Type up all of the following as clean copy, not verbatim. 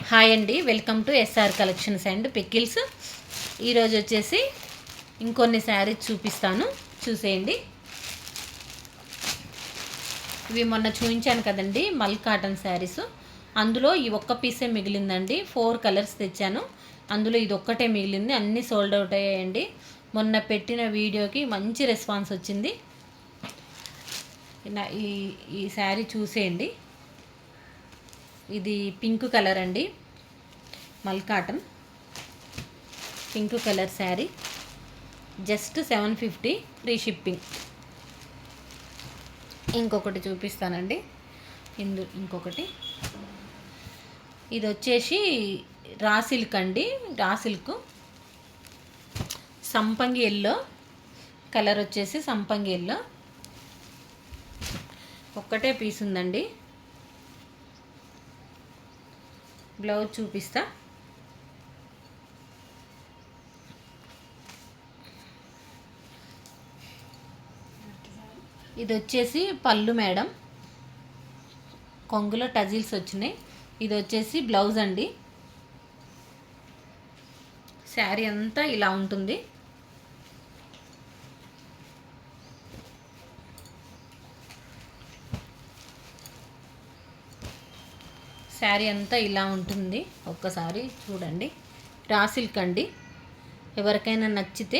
Hi అండి, welcome to S R collections and pickles. ఈరోజు వచ్చేసి ఇంకొన్ని శారీస్ చూపిస్తాను, చూసేయండి. ఇవి మొన్న చూపించాను కదండి, మల్ కాటన్ శారీస్. అందులో ఈ ఒక్క పీసే మిగిలిందండి. 4 కలర్స్ తెచ్చాను, అందులో ఇది ఒక్కటే మిగిలింది. అన్నీ సోల్డ్ అవుట్ అయ్యాయండి. మొన్న పెట్టిన వీడియోకి మంచి రెస్పాన్స్ వచ్చింది. ఈ శారీ చూసేయండి. ఇది పింక్ కలర్ అండి, మల్ cotton pink colour sari. Just 750 free shipping. ఇంకొకటి చూపిస్తానండి. ఇంకొకటి ఇది వచ్చేసి రా సిల్క్ అండి. రా సిల్క్ సంపంగి ఎల్లో కలర్, వచ్చేసి సంపంగి ఎల్లో. ఒక్కటే పీస్ ఉందండి. బ్లౌజ్ చూపిస్తా. ఇది వచ్చేసి పళ్ళు మేడం, కొంగులో టజిల్స్ వచ్చినాయి. ఇది వచ్చేసి బ్లౌజ్ అండి. శారీ అంతా ఇలా ఉంటుంది. శారీ అంతా ఇలా ఉంటుంది. ఒక్కసారి చూడండి. రా సిల్క్ అండి. ఎవరికైనా నచ్చితే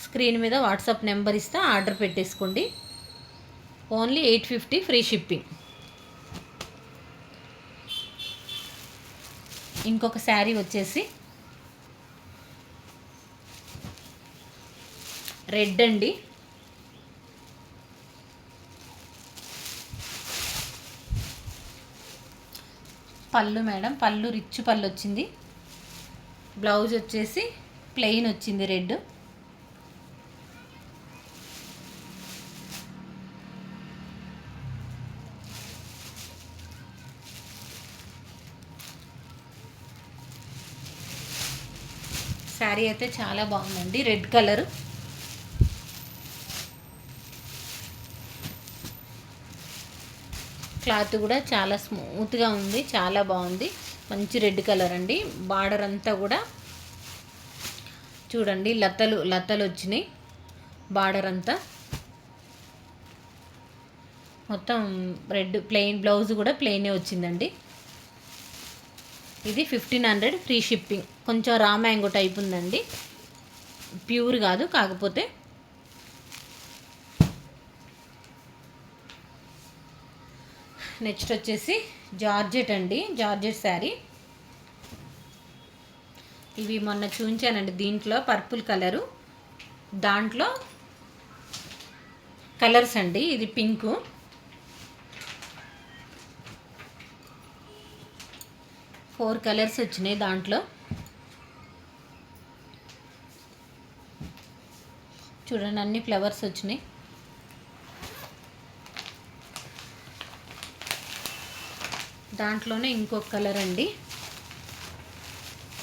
స్క్రీన్ మీద వాట్సాప్ నెంబర్ ఇస్తా, ఆర్డర్ పెట్టేసుకోండి. Only 850 free shipping. ఇంకొక శారీ వచ్చేసి రెడ్ అండి. పళ్ళు మేడం, పళ్ళు రిచ్ పళ్ళు వచ్చింది. బ్లౌజ్ వచ్చేసి ప్లెయిన్ వచ్చింది, రెడ్. శారీ అయితే చాలా బాగుందండి, రెడ్ కలర్. క్లాత్ కూడా చాలా స్మూత్గా ఉంది, చాలా బాగుంది. మంచి రెడ్ కలర్ అండి. బార్డర్ అంతా కూడా చూడండి, లతలు లతలు వచ్చినాయి. బార్డర్ అంతా మొత్తం రెడ్. ప్లెయిన్ బ్లౌజ్ కూడా ప్లెయినే వచ్చిందండి. ఇది 1500 ఫ్రీ షిప్పింగ్. కొంచెం రా మ్యాంగో టైప్ ఉందండి, ప్యూర్ కాదు. కాకపోతే నెక్స్ట్ వచ్చేసి జార్జెట్ అండి, జార్జెట్ శారీ. ఇవి మొన్న చూపించానండి. దీంట్లో పర్పుల్ కలరు, దాంట్లో కలర్స్ అండి. ఇది పింకు, ఫోర్ కలర్స్ వచ్చినాయి దాంట్లో. చూడండి, అన్ని ఫ్లవర్స్ వచ్చినాయి. దాంట్లోనే ఇంకొక కలర్ అండి,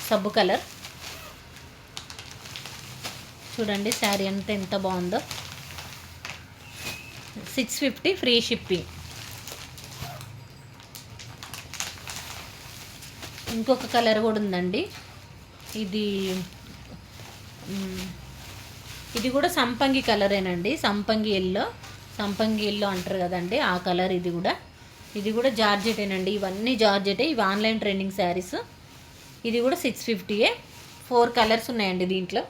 సబ్బు కలర్. చూడండి శారీ అంతా ఎంత బాగుందో. 650 ఫ్రీ షిప్పింగ్. ఇంకొక కలర్ కూడా ఉందండి. ఇది కూడా సంపంగి కలరేనండి, సంపంగి ఎల్లో. సంపంగి ఎల్లో అంటారు కదండి, ఆ కలర్. ఇది కూడా జార్జెటేనండి. ఇవన్నీ జార్జెటే. ఇవి ఆన్లైన్ ట్రెండింగ్ శారీస్. ఇది కూడా 650. 4 కలర్స్ ఉన్నాయండి దీంట్లో.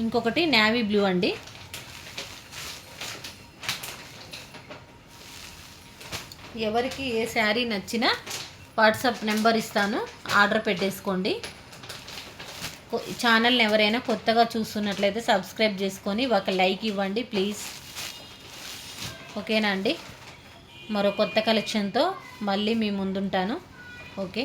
ఇంకొకటి నేవీ బ్లూ అండి. ఎవరికి ఏ శారీ నచ్చినా వాట్సాప్ నెంబర్ ఇస్తాను, ఆర్డర్ పెట్టేసుకోండి. ఛానల్ని ఎవరైనా కొత్తగా చూస్తున్నట్లయితే సబ్స్క్రైబ్ చేసుకొని ఒక లైక్ ఇవ్వండి ప్లీజ్. ఓకేనా అండి? మరో కొత్త కలెక్షన్తో మళ్ళీ మీ ముందుంటాను. ఓకే.